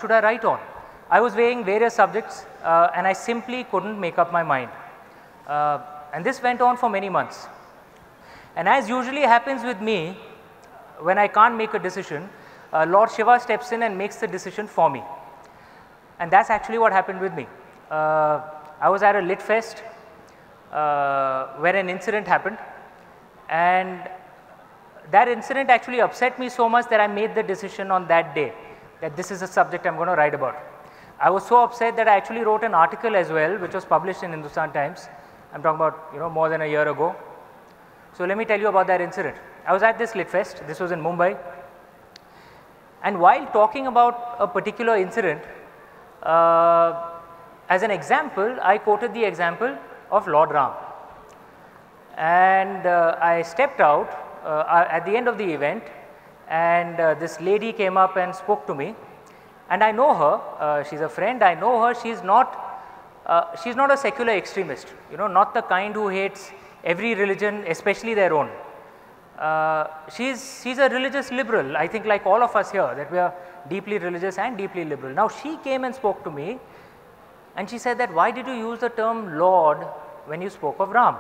should I write on? I was weighing various subjects and I simply couldn't make up my mind. And this went on for many months. And as usually happens with me, when I can't make a decision, Lord Shiva steps in and makes the decision for me. And that's actually what happened with me. I was at a lit fest where an incident happened, and that incident actually upset me so much that I made the decision on that day that this is a subject I am going to write about. I was so upset that I actually wrote an article as well, which was published in Hindustan Times. I am talking about more than a year ago. So let me tell you about that incident. I was at this lit fest. This was in Mumbai, and while talking about a particular incident, as an example, I quoted the example of Lord Ram, and I stepped out at the end of the event, and this lady came up and spoke to me, and I know her. She's a friend. I know her. She's not a secular extremist. Not the kind who hates every religion, especially their own. She's a religious liberal. I think like all of us here, that we are deeply religious and deeply liberal. Now she came and spoke to me, and she said that, why did you use the term Lord when you spoke of Ram?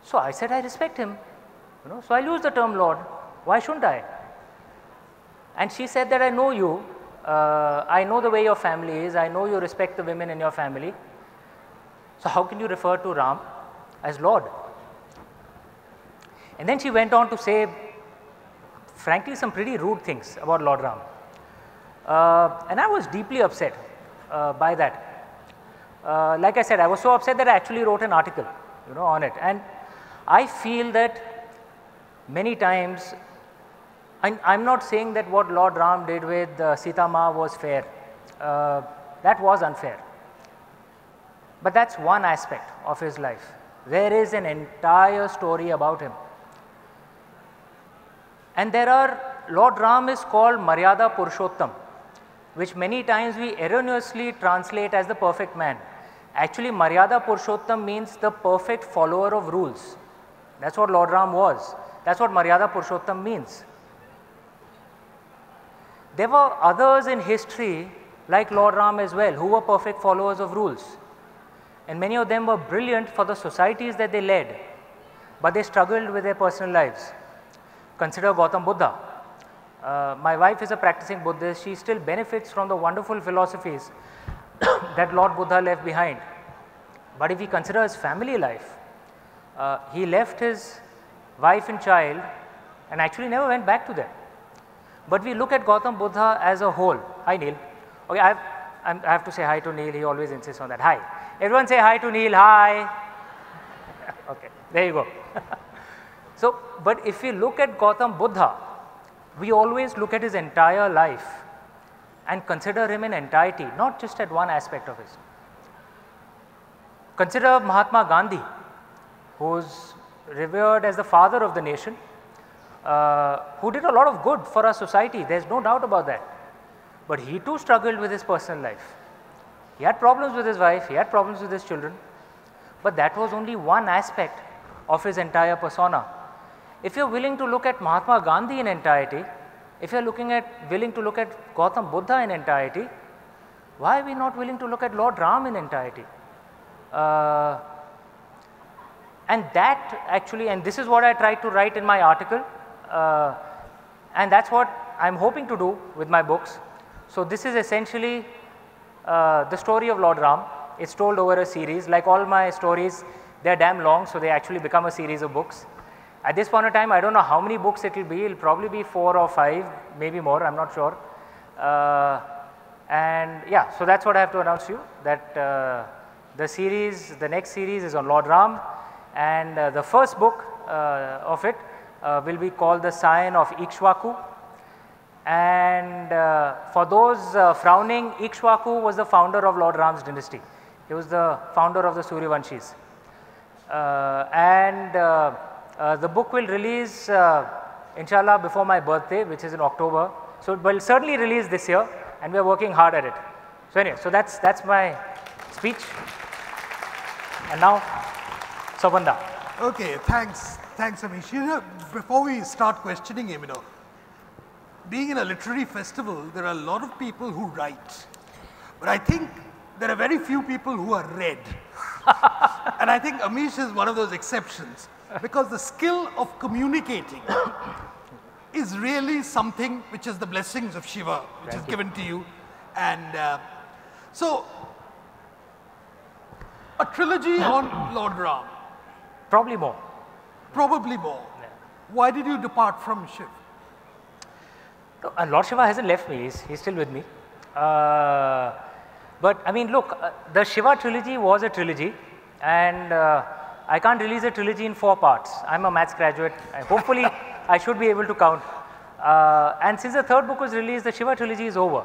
So I said, I respect him, so I'll use the term Lord. Why shouldn't I? And she said that, I know you, I know the way your family is, I know you respect the women in your family. So how can you refer to Ram as Lord? And then she went on to say, frankly, some pretty rude things about Lord Ram. And I was deeply upset by that. Like I said, I was so upset that I actually wrote an article on it. And I feel that many times, I'm not saying that what Lord Ram did with Sita Ma was fair. That was unfair. But that's one aspect of his life. There is an entire story about him. And Lord Ram is called Maryada Purushottam, which many times we erroneously translate as the perfect man. Actually, Maryada Purushottam means the perfect follower of rules. That's what Lord Ram was. That's what Maryada Purushottam means. There were others in history like Lord Ram as well, who were perfect followers of rules. And many of them were brilliant for the societies that they led, but they struggled with their personal lives. Consider Gautam Buddha. My wife is a practicing Buddhist. She still benefits from the wonderful philosophies that Lord Buddha left behind. But if we consider his family life, he left his wife and child and actually never went back to them. But we look at Gautam Buddha as a whole. Hi Neil. Okay, I have to say hi to Neil. He always insists on that. Hi. Everyone say hi to Neil. Hi. Okay, there you go. So, but if we look at Gautam Buddha, we always look at his entire life and consider him in entirety, not just at one aspect of his. Consider Mahatma Gandhi, who is revered as the father of the nation, who did a lot of good for our society. There is no doubt about that. But he too struggled with his personal life. He had problems with his wife, he had problems with his children, but that was only one aspect of his entire persona. If you are willing to look at Mahatma Gandhi in entirety, if you are willing to look at Gautam Buddha in entirety, why are we not willing to look at Lord Ram in entirety? And that actually, and this is what I tried to write in my article, and that's what I am hoping to do with my books. So this is essentially the story of Lord Ram. It's told over a series. Like all my stories, they are damn long, so they actually become a series of books. At this point in time, I don't know how many books it will be. It will probably be 4 or 5, maybe more, I am not sure. And yeah, so that's what I have to announce to you, that the next series is on Lord Ram, and the first book of it will be called The Scion of Ikshvaku. And for those frowning, Ikshvaku was the founder of Lord Ram's dynasty. He was the founder of the Suryavanshis. The book will release, inshallah, before my birthday, which is in October. So it will certainly release this year, and we are working hard at it. So anyway, so that's my speech. And now, Sobanda. Okay, thanks Amish. Before we start questioning him, being in a literary festival, there are a lot of people who write. But I think there are very few people who are read. And I think Amish is one of those exceptions, because the skill of communicating is really something which is the blessings of Shiva, which is given to you. And so, a trilogy on Lord Ram. Probably more. Probably more. Yeah. Why did you depart from Shiv? No, Lord Shiva hasn't left me, he's still with me. But I mean, look, the Shiva trilogy was a trilogy, and I can't release a trilogy in 4 parts. I'm a maths graduate, and hopefully I should be able to count. And since the 3rd book was released, the Shiva trilogy is over.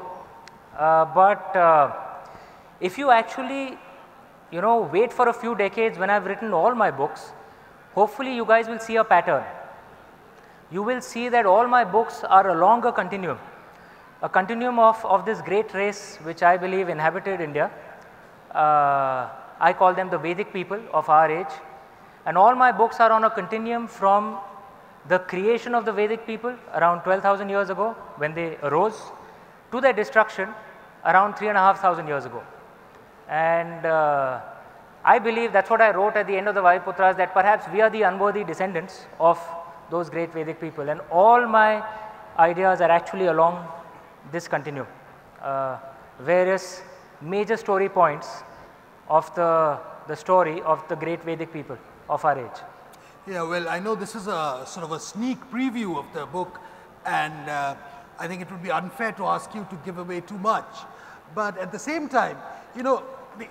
But if you actually, wait for a few decades when I've written all my books, hopefully you guys will see a pattern. You will see that all my books are along a continuum of this great race which I believe inhabited India. I call them the Vedic people of our age, and all my books are on a continuum from the creation of the Vedic people around 12,000 years ago when they arose, to their destruction around 3,500 years ago. And I believe that's what I wrote at the end of the Vayuputras, that perhaps we are the unworthy descendants of those great Vedic people, and all my ideas are actually along this continuum, various major story points of the story of the great Vedic people of our age. Yeah, well, I know this is a sort of a sneak preview of the book, and I think it would be unfair to ask you to give away too much. But at the same time, the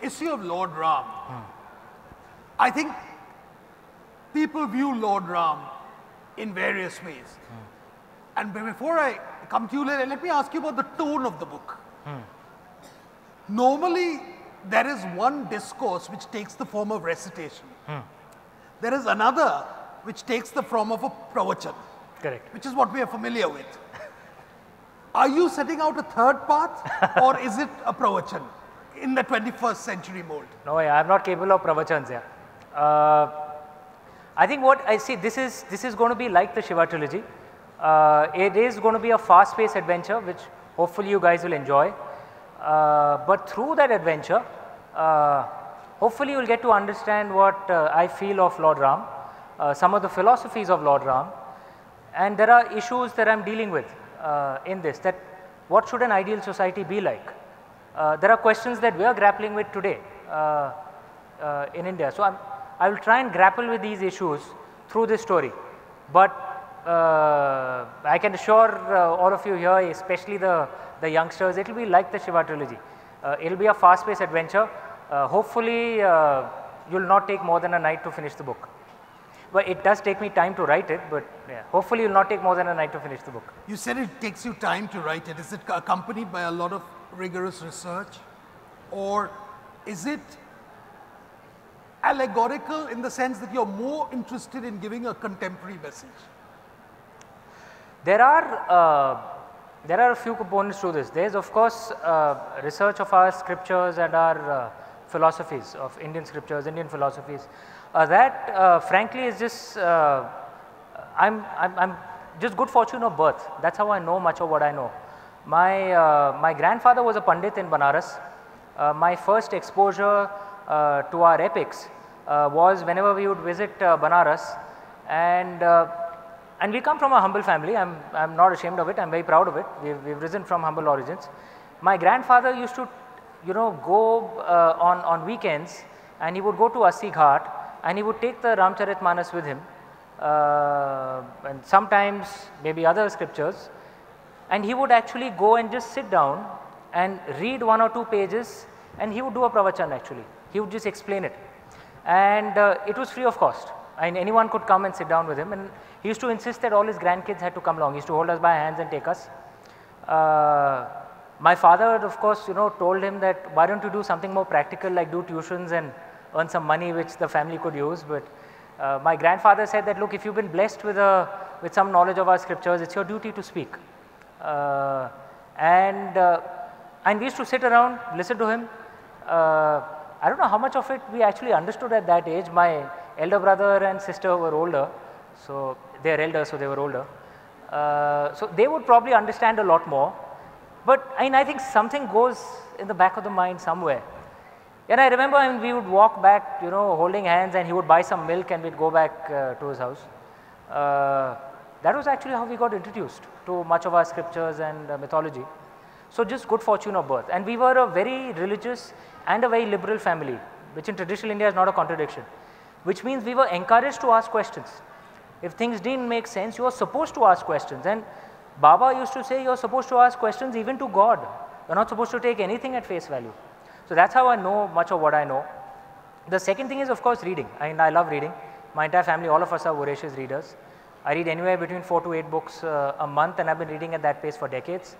issue of Lord Ram, I think people view Lord Ram in various ways. And before I come to you, let me ask you about the tone of the book. Normally, there is one discourse which takes the form of recitation. There is another which takes the form of a pravachan. Correct. Which is what we are familiar with. Are you setting out a third path, or is it a pravachan in the 21st century mold? No, I am not capable of pravachans. I think what I see, this is going to be like the Shiva trilogy. It is going to be a fast-paced adventure, which hopefully you guys will enjoy. But through that adventure, hopefully you will get to understand what I feel of Lord Ram, some of the philosophies of Lord Ram, and there are issues that I am dealing with in this, that what should an ideal society be like? There are questions that we are grappling with today in India. So I will try and grapple with these issues through this story. But I can assure all of you here, especially the youngsters, it will be like the Shiva trilogy. It will be a fast-paced adventure. Hopefully, you will not take more than a night to finish the book. But it does take me time to write it, but yeah, hopefully you will not take more than a night to finish the book. You said it takes you time to write it. Is it accompanied by a lot of rigorous research, or is it allegorical in the sense that you're more interested in giving a contemporary message? There are a few components to this. There is of course research of our scriptures and our philosophies of Indian scriptures, Indian philosophies. That frankly is just, I'm just good fortune of birth. That's how I know much of what I know. My grandfather was a Pandit in Banaras. My first exposure to our epics was whenever we would visit Banaras, and we come from a humble family. I'm not ashamed of it. I'm very proud of it. We've risen from humble origins. My grandfather used to, go on weekends, and he would go to Assi Ghat, and he would take the Ramcharitmanas with him, and sometimes maybe other scriptures, and he would actually go and just sit down and read 1 or 2 pages, and he would do a pravachan actually. He would just explain it, and it was free of cost, and anyone could come and sit down with him, and he used to insist that all his grandkids had to come along. He used to hold us by hands and take us. My father, of course, told him that why don't you do something more practical, like do tuitions and earn some money which the family could use. But my grandfather said that, look, if you've been blessed with some knowledge of our scriptures, it's your duty to speak. And we used to sit around, listen to him. I don't know how much of it we actually understood at that age. My elder brother and sister were older, so they are elders, so they were older. So they would probably understand a lot more. But I think something goes in the back of the mind somewhere. And I remember we would walk back, holding hands, and he would buy some milk and we'd go back to his house. That was actually how we got introduced to much of our scriptures and mythology. So just good fortune of birth. And we were a very religious and a very liberal family, which in traditional India is not a contradiction, which means we were encouraged to ask questions. If things didn't make sense, you were supposed to ask questions. And Baba used to say you're supposed to ask questions even to God. You're not supposed to take anything at face value. So that's how I know much of what I know. The second thing is, of course, reading. I love reading. My entire family, all of us are voracious readers. I read anywhere between 4 to 8 books a month, and I've been reading at that pace for decades.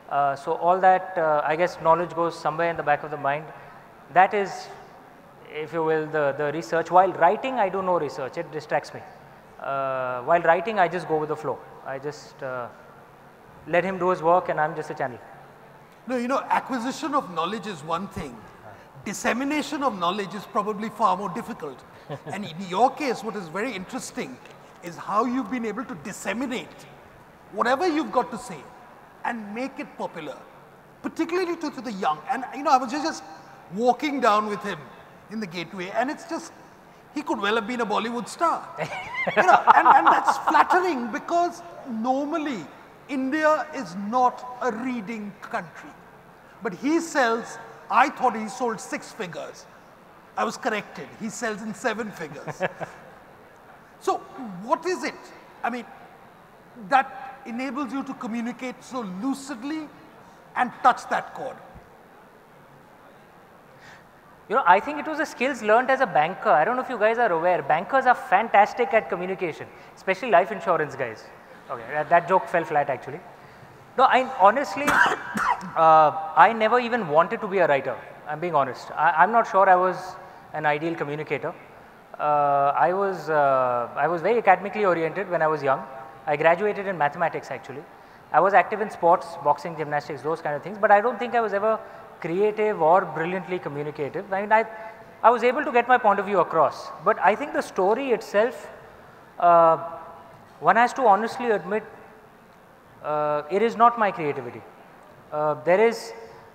So all that, I guess, knowledge goes somewhere in the back of the mind. That is, if you will, the research. While writing, I do no research. It distracts me. While writing, I just go with the flow. I just let him do his work, and I'm just a channel. No, acquisition of knowledge is one thing. Dissemination of knowledge is probably far more difficult. And in your case, what is very interesting is how you've been able to disseminate whatever you've got to say and make it popular, particularly to the young. And I was just walking down with him in the gateway, and it's just, he could well have been a Bollywood star. And that's flattering, because normally India is not a reading country. But he sells, I thought he sold 6 figures. I was corrected. He sells in 7 figures. So what is it, that enables you to communicate so lucidly and touch that chord? I think it was the skills learned as a banker. I don't know if you guys are aware, bankers are fantastic at communication, especially life insurance guys. Okay, that joke fell flat actually. No, I honestly, I never even wanted to be a writer. I'm being honest. I'm not sure I was an ideal communicator. I was very academically oriented when I was young. I graduated in mathematics actually. I was active in sports, boxing, gymnastics, those kind of things, but I don't think I was ever creative or brilliantly communicative. I was able to get my point of view across, but I think the story itself, one has to honestly admit, it is not my creativity. There is,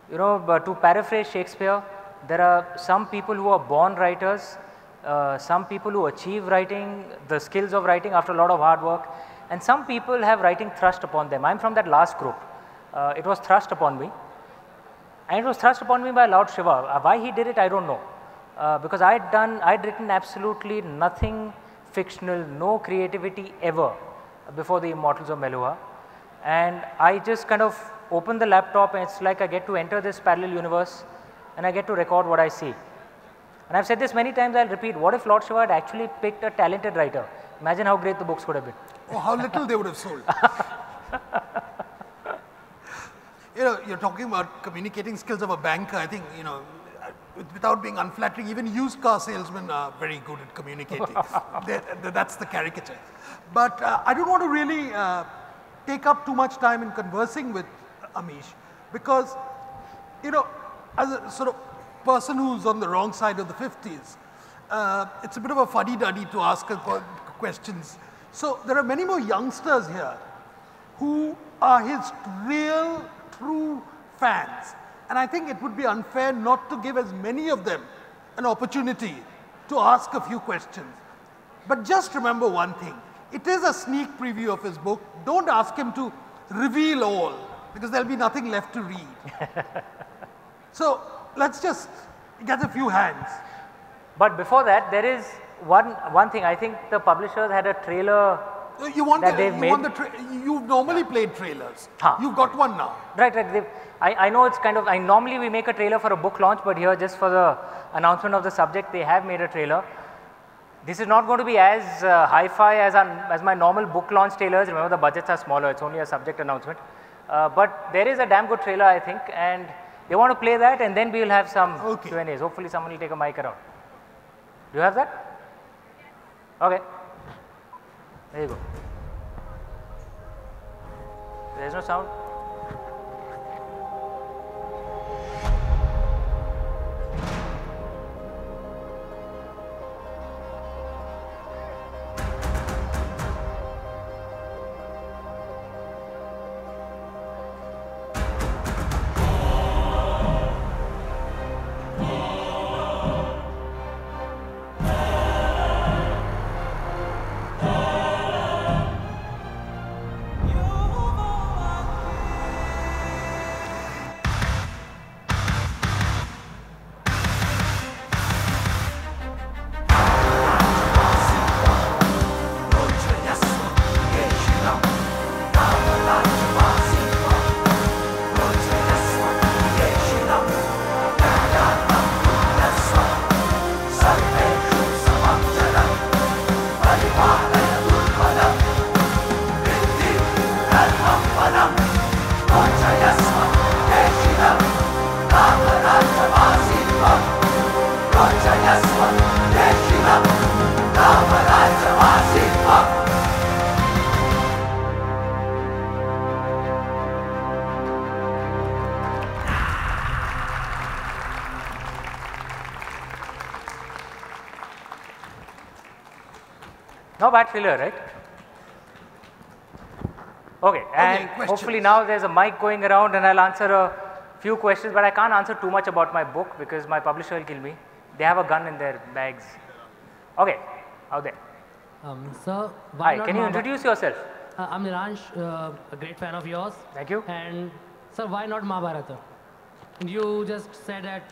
to paraphrase Shakespeare, there are some people who are born writers, some people who achieve writing, the skills of writing after a lot of hard work, and some people have writing thrust upon them. I am from that last group. It was thrust upon me, and it was thrust upon me by Lord Shiva. Why he did it, I don't know, because I'd written absolutely nothing fictional, no creativity ever before the Immortals of Meluha, and I just kind of opened the laptop, and it's like I get to enter this parallel universe and I get to record what I see. And I've said this many times, I'll repeat, what if Lord Shiva had actually picked a talented writer? Imagine how great the books could have been. Oh, how little they would have sold. You're talking about communicating skills of a banker. I think, without being unflattering, even used car salesmen are very good at communicating. That's the caricature. But I don't want to really take up too much time in conversing with Amish, because, as a sort of person who's on the wrong side of the 50s, it's a bit of a fuddy-duddy to ask questions. So there are many more youngsters here who are his real, true fans. And I think it would be unfair not to give as many of them an opportunity to ask a few questions. But just remember one thing, it is a sneak preview of his book. Don't ask him to reveal all, because there'll be nothing left to read. So let's just get a few hands. But before that, there is one thing. I think the publishers had a trailer that they've made. You've normally played trailers. You've got one now. Right. I know it's kind of, normally we make a trailer for a book launch, but here just for the announcement of the subject, they have made a trailer. This is not going to be as hi-fi as my normal book launch trailers. Remember, the budgets are smaller, it's only a subject announcement. But there is a damn good trailer, I think, and they want to play that, and then we will have some Q&As. Hopefully someone will take a mic around. Do you have that? Okay. There you go. There is no sound. No bad failure, right? Okay, and hopefully now there's a mic going around and I'll answer a few questions, but I can't answer too much about my book because my publisher will kill me. They have a gun in their bags. Okay, out there. Sir, why Hi, can you introduce yourself? I'm Niransh, a great fan of yours. Thank you. And sir, why not Mahabharata? You just said that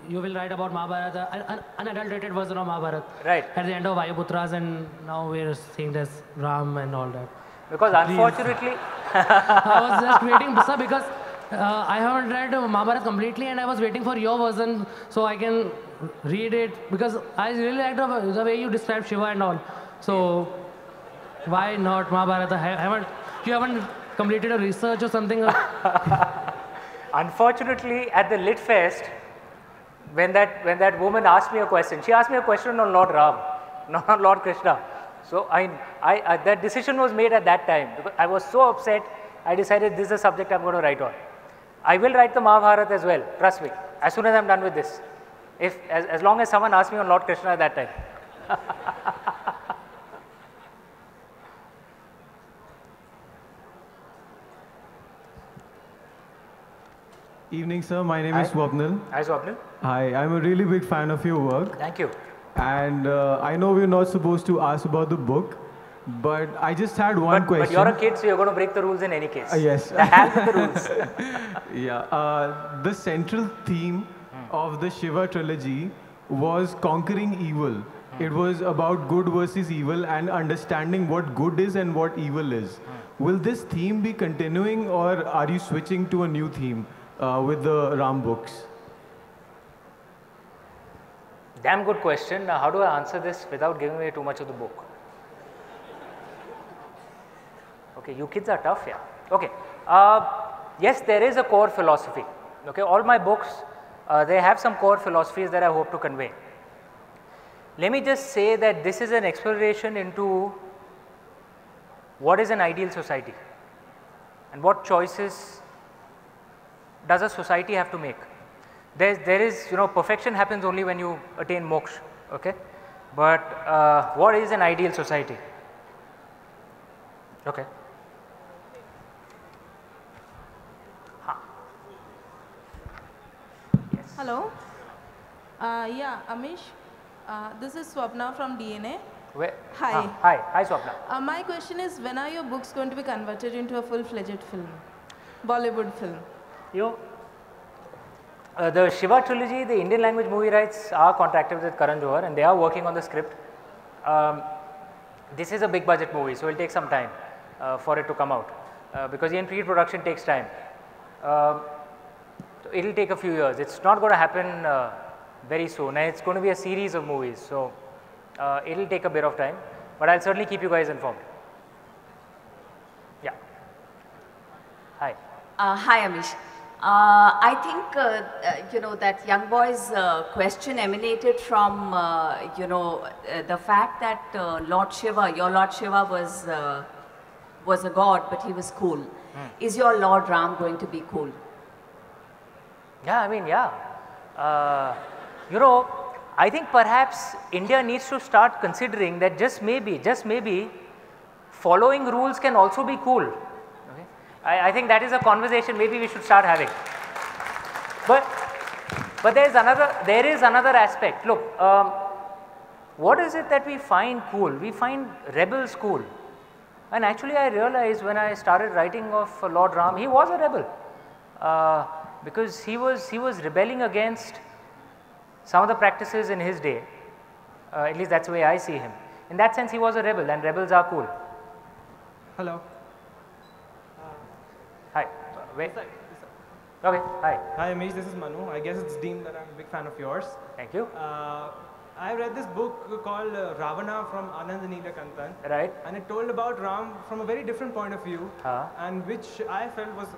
you will write about Mahabharata, an unadulterated version of Mahabharata. Right. At the end of Vayuputras, and now we're seeing this Ram and all that. Because unfortunately, I was just waiting, sir, because I haven't read Mahabharata completely, and I was waiting for your version so I can read it, because I really liked the way you described Shiva and all. So why not Mahabharata? You haven't completed a research or something? unfortunately, at the Lit Fest, when that woman asked me a question, she asked me a question on Lord Ram, not on Lord Krishna. So that decision was made at that time because I was so upset. I decided this is a subject I'm going to write on. I will write the Mahabharata as well. Trust me. As soon as I'm done with this, as long as someone asks me on Lord Krishna at that time. Evening, sir. My name is Swapnil. Hi, Swapnil. Hi, I'm a really big fan of your work. Thank you. And I know we're not supposed to ask about the book, but I just had one question. But you're a kid, so you're going to break the rules in any case. Yes. The hell with the rules. Yeah. The central theme of the Shiva trilogy was conquering evil. It was about good versus evil and understanding what good is and what evil is. Will this theme be continuing, or are you switching to a new theme with the Ram books? Damn good question. Now, how do I answer this without giving away too much of the book? Okay, you kids are tough, yeah. Okay, yes, there is a core philosophy. Okay, all my books, they have some core philosophies that I hope to convey. Let me just say that this is an exploration into what is an ideal society and what choices does a society have to make. There is, perfection happens only when you attain moksha, okay? But what is an ideal society? Okay. Yes. Hello. Yeah, Amish. This is Swapna from DNA. Where? Hi. Hi Swapna. My question is, when are your books going to be converted into a full-fledged film, Bollywood film? The Shiva trilogy, the Indian language movie rights are contracted with Karan Johar and they are working on the script. This is a big budget movie, so it will take some time for it to come out because even pre-production takes time. It will take a few years. It's not going to happen very soon, and it's going to be a series of movies. So it will take a bit of time, but I'll certainly keep you guys informed. Yeah. Hi. Hi, Amish. I think that young boy's question emanated from the fact that Lord Shiva, your Lord Shiva was a god, but he was cool. Is your Lord Ram going to be cool? Yeah, I mean, yeah. I think perhaps India needs to start considering that just maybe following rules can also be cool. Okay? I think that is a conversation maybe we should start having. But there is another aspect. Look, what is it that we find cool? We find rebels cool. And actually I realized when I started writing of Lord Ram, he was a rebel. Because he was rebelling against some of the practices in his day. At least that's the way I see him. In that sense, he was a rebel, and rebels are cool. Hello. Hi. Wait. Okay. Hi. Hi, Amish. This is Manu. I guess it's deemed that I'm a big fan of yours. Thank you. I read this book called Ravana from Anand Neelakantan. Right. And it told about Ram from a very different point of view, and which I felt was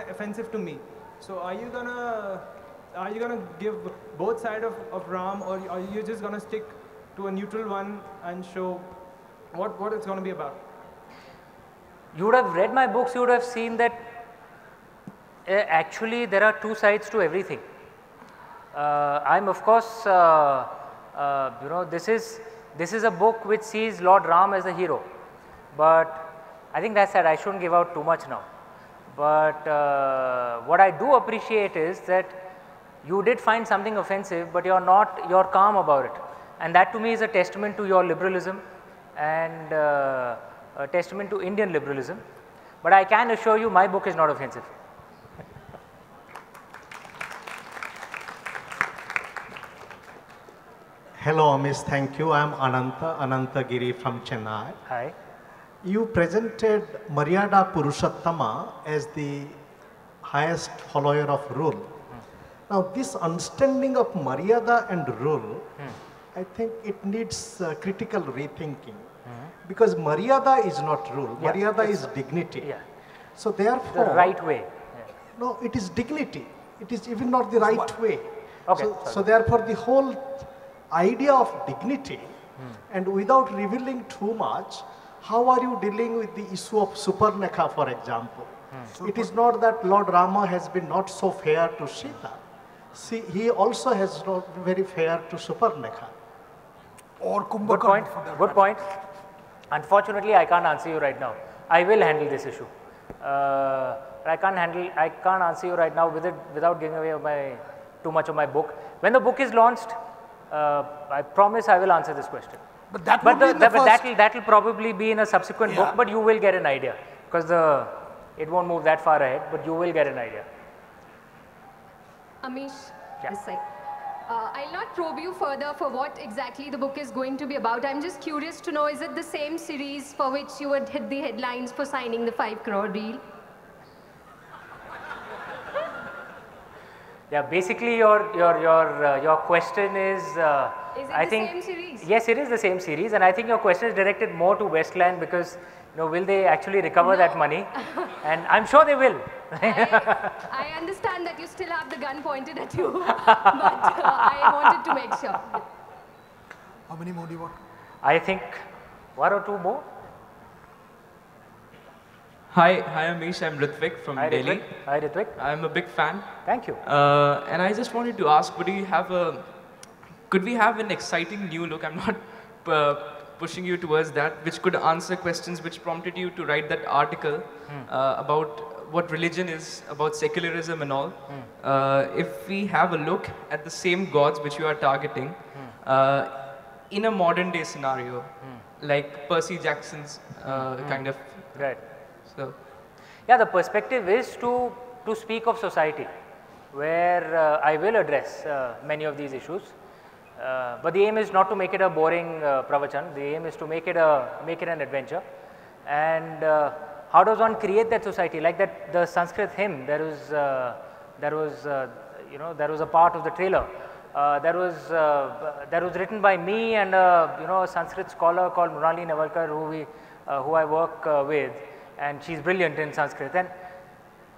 offensive to me. So are you gonna give both sides of Ram, or are you just gonna stick to a neutral one and show what it's gonna be about? You would have read my books. You would have seen that actually there are two sides to everything. I'm of course, this this is a book which sees Lord Ram as the hero. But I think that's that. I shouldn't give out too much now. But what I do appreciate is that you did find something offensive, but you're calm about it. And that to me is a testament to your liberalism and a testament to Indian liberalism. But I can assure you my book is not offensive. Hello Amish, thank you. I am Ananta Giri from Chennai. Hi. You presented Maryada Purushottama as the highest follower of rule. Now this understanding of Maryada and rule, I think it needs critical rethinking. Because Maryada is not rule, Yeah, Maryada is dignity. Yeah. So therefore, The right way. no, it is dignity. It is even not the right way. Okay, So therefore the whole idea of dignity, and without revealing too much, how are you dealing with the issue of Supernekha, for example? It is not that Lord Rama has been not so fair to Sita. See, he also has not been very fair to Supernekha. Or Good Kumbhakarna. point. for that Good matter. point. Unfortunately, I can't answer you right now. I will handle this issue. I can't answer you right now without giving away too much of my book. When the book is launched, I promise I will answer this question. But that would be in the first. that will probably be in a subsequent book, but you will get an idea because it won't move that far ahead, but you will get an idea. Amish, Yeah. this side. I'll not probe you further for what exactly the book is going to be about. I'm just curious to know, is it the same series for which you would hit the headlines for signing the 5 crore deal? Yeah, basically your question is. Is it I the think, same series? Yes, it is the same series, and I think your question is directed more to Westland because will they actually recover that money? And I'm sure they will. I understand that you still have the gun pointed at you, but I wanted to make sure. How many more do you want? I think 1 or 2 more. Hi, Amish. I'm Ritvik from Hi, Delhi. Ritvik. Hi, Ritvik. I'm a big fan. Thank you. And I just wanted to ask, could we have an exciting new look? I'm not pushing you towards that, which could answer questions which prompted you to write that article about what religion is, about secularism and all. If we have a look at the same gods which you are targeting in a modern day scenario, like Percy Jackson's kind of. Right. So. Yeah, the perspective is to speak of society, where I will address many of these issues. But the aim is not to make it a boring pravachan. The aim is to make it an adventure. And how does one create that society? Like that, the Sanskrit hymn. There was a part of the trailer that was written by me and a Sanskrit scholar called Murali Nevalkar, who I work with, and she's brilliant in Sanskrit. And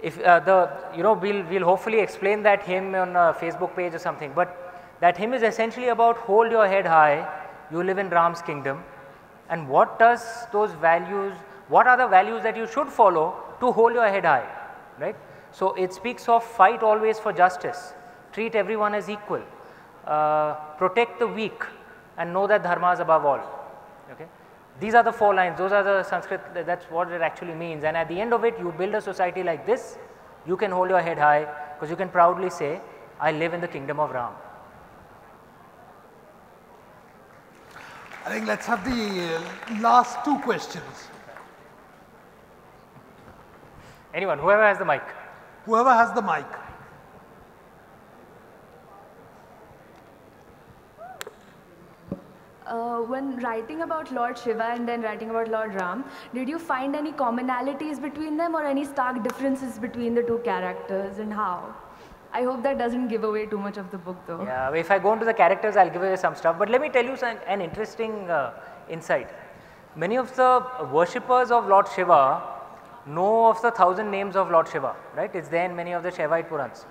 if we'll hopefully explain that hymn on a Facebook page or something. But that hymn is essentially about hold your head high, you live in Ram's kingdom, and what are the values that you should follow to hold your head high, right? So it speaks of fight always for justice, treat everyone as equal, protect the weak, and know that dharma is above all, okay? These are the 4 lines, those are the Sanskrit, that's what it actually means. And at the end of it, you build a society like this, you can hold your head high because you can proudly say, I live in the kingdom of Ram. I think let's have the last 2 questions. Anyone, whoever has the mic. Whoever has the mic. When writing about Lord Shiva and then writing about Lord Ram, did you find any commonalities between them or any stark differences between the 2 characters, and how? I hope that doesn't give away too much of the book though. Yeah, if I go into the characters, I'll give away some stuff. But let me tell you an interesting insight. Many of the worshippers of Lord Shiva know of the 1,000 names of Lord Shiva, right? It's there in many of the Shaivite Purans.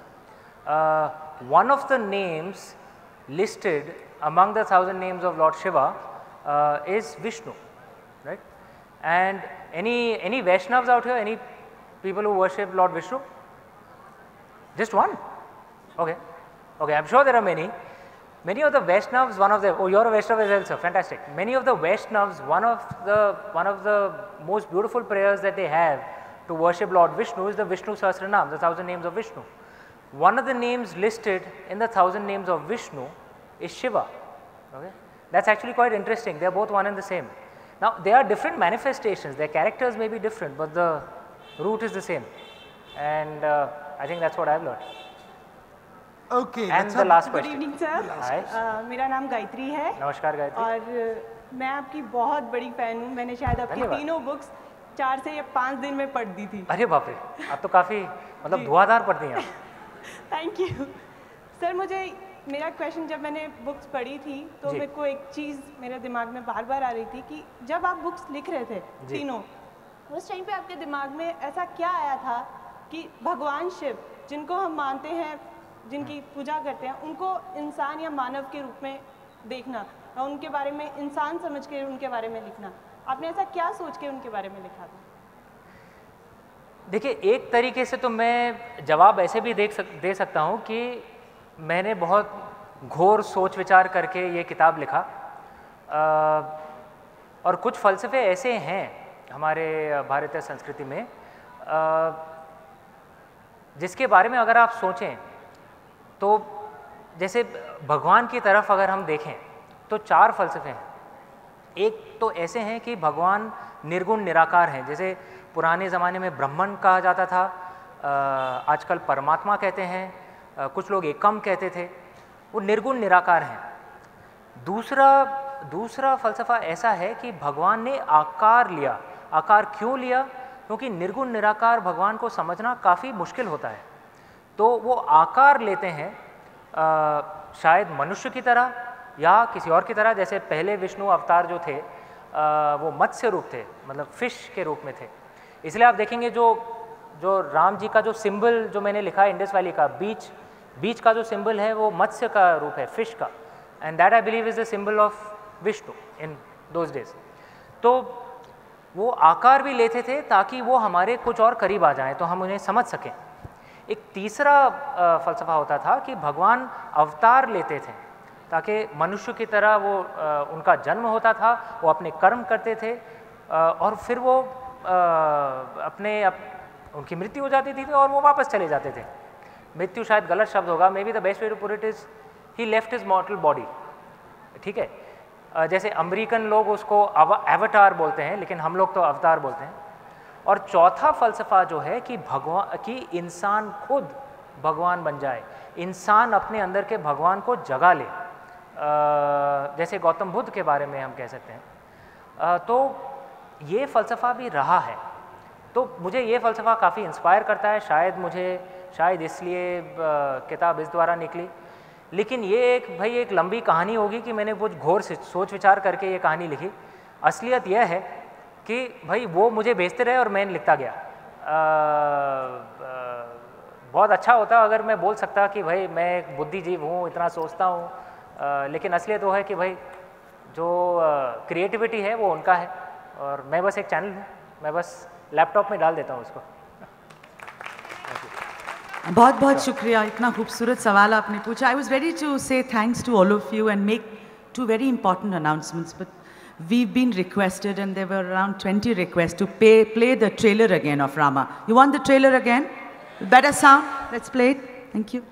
One of the names listed among the 1,000 names of Lord Shiva is Vishnu, right? And any Vaishnavas out here, any people who worship Lord Vishnu? Just one? Okay, I'm sure there are many. Many of the Vaishnavas, one of the, oh, you're a Vaishnava as well, sir, fantastic. Many of the Vaishnavas, one of the most beautiful prayers that they have to worship Lord Vishnu is the Vishnu Sahasranam, the 1000 names of Vishnu. One of the names listed in the 1000 names of Vishnu is Shiva. Okay? That's actually quite interesting. They are both one and the same. Now, they are different manifestations. Their characters may be different, but the root is the same. And I think that's what I've learned. Okay. And the last question. Good evening, sir. Hi. मेरा नाम गायत्री है. नमस्कार गायत्री. और मैं आपकी बहुत बड़ी fan हूँ. मैंने शायद आपकी तीनों बुक्स 4 से या 5 दिन में पढ़ दी थी. अरे बाप रे, आप तो काफ़ी मतलब धुआंधार पढ़ती हैं. Thank you. सर मुझे मेरा क्वेश्चन, जब मैंने बुक्स पढ़ी थी तो मेरे को एक चीज़ मेरे दिमाग में बार बार आ रही थी कि जब आप बुक्स लिख रहे थे तीनों, उस टाइम पे आपके दिमाग में ऐसा क्या आया था कि भगवान शिव, जिनको हम मानते हैं, जिनकी पूजा करते हैं, उनको इंसान या मानव के रूप में देखना और उनके बारे में इंसान समझ के उनके बारे में लिखना, आपने ऐसा क्या सोच के उनके बारे में लिखा था? देखिए, एक तरीके से तो मैं जवाब ऐसे भी दे सकता हूँ कि मैंने बहुत घोर सोच विचार करके ये किताब लिखा। और कुछ फ़लसफ़े ऐसे हैं हमारे भारतीय संस्कृति में जिसके बारे में अगर आप सोचें तो जैसे भगवान की तरफ अगर हम देखें तो 4 फ़लसफ़े हैं। एक तो ऐसे हैं कि भगवान निर्गुण निराकार हैं, जैसे पुराने ज़माने में ब्रह्मन कहा जाता था, आजकल परमात्मा कहते हैं, कुछ लोग एकम कहते थे, वो निर्गुण निराकार हैं। दूसरा फ़लसफ़ा ऐसा है कि भगवान ने आकार लिया। आकार क्यों लिया? क्योंकि निर्गुण निराकार भगवान को समझना काफ़ी मुश्किल होता है, तो वो आकार लेते हैं शायद मनुष्य की तरह या किसी और की तरह। जैसे पहले विष्णु अवतार जो थे वो मत्स्य रूप थे, मतलब फिश के रूप में थे। इसलिए आप देखेंगे जो राम जी का जो सिंबल जो मैंने लिखा है इंडस वैली का, बीच का जो सिंबल है वो मत्स्य का रूप है, फिश का, and that I believe is the symbol of Vishnu in those days. तो वो आकार भी लेते थे ताकि वो हमारे कुछ और करीब आ जाएं तो हम उन्हें समझ सकें। एक तीसरा फ़लसफ़ा होता था कि भगवान अवतार लेते थे ताकि मनुष्य की तरह वो उनका जन्म होता था, वो अपने कर्म करते थे और फिर वो उनकी मृत्यु हो जाती थी और वो वापस चले जाते थे। मृत्यु शायद गलत शब्द होगा, maybe the best way to put it is he left his mortal body. ठीक है, जैसे अमेरिकन लोग उसको एवतार बोलते हैं, लेकिन हम लोग तो अवतार बोलते हैं। और चौथा फ़लसफ़ा जो है कि इंसान खुद भगवान बन जाए, इंसान अपने अंदर के भगवान को जगा ले, जैसे गौतम बुद्ध के बारे में हम कह सकते हैं। तो ये फ़लसफ़ा भी रहा है, तो मुझे ये फ़लसफ़ा काफ़ी इंस्पायर करता है। शायद इसलिए किताब इस द्वारा निकली। लेकिन ये एक लंबी कहानी होगी कि मैंने कुछ घोर सोच विचार करके ये कहानी लिखी। असलियत यह है कि भाई वो मुझे भेजते रहे और मैं लिखता गया। बहुत अच्छा होता अगर मैं बोल सकता कि भाई मैं एक बुद्धिजीव हूँ, इतना सोचता हूँ, लेकिन असलियत वो है कि भाई जो क्रिएटिविटी है वो उनका है और मैं बस एक चैनल हूँ, मैं बस लैपटॉप में डाल देता हूँ उसको। बहुत बहुत शुक्रिया, इतना खूबसूरत सवाल आपने पूछा। I was ready to say thanks to all of you and make 2 very important announcements, but we've been requested and there were around 20 requests to play the trailer again of Rama. You want the trailer again? Better sound? Let's play it. Thank you.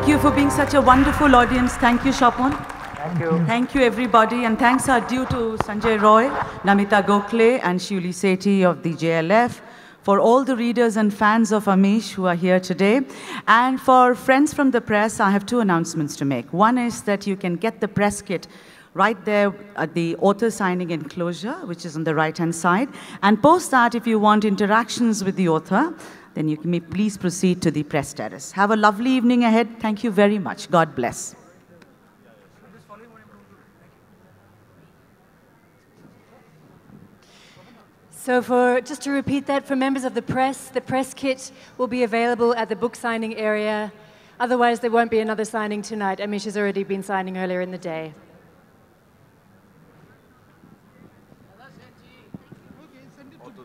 Thank you for being such a wonderful audience. Thank you, Shapon. Thank you. Thank you, everybody. And thanks are due to Sanjay Roy, Namita Gokhale, and Shuli Sethi of the JLF, for all the readers and fans of Amish who are here today. And for friends from the press, I have two announcements to make. One is that you can get the press kit right there at the author signing enclosure, which is on the right-hand side. And post that, if you want interactions with the author, then you can please proceed to the press terrace. Have a lovely evening ahead. Thank you very much. God bless. So just to repeat that, for members of the press kit will be available at the book signing area. Otherwise, there won't be another signing tonight. Amish has already been signing earlier in the day. Okay, send it to me.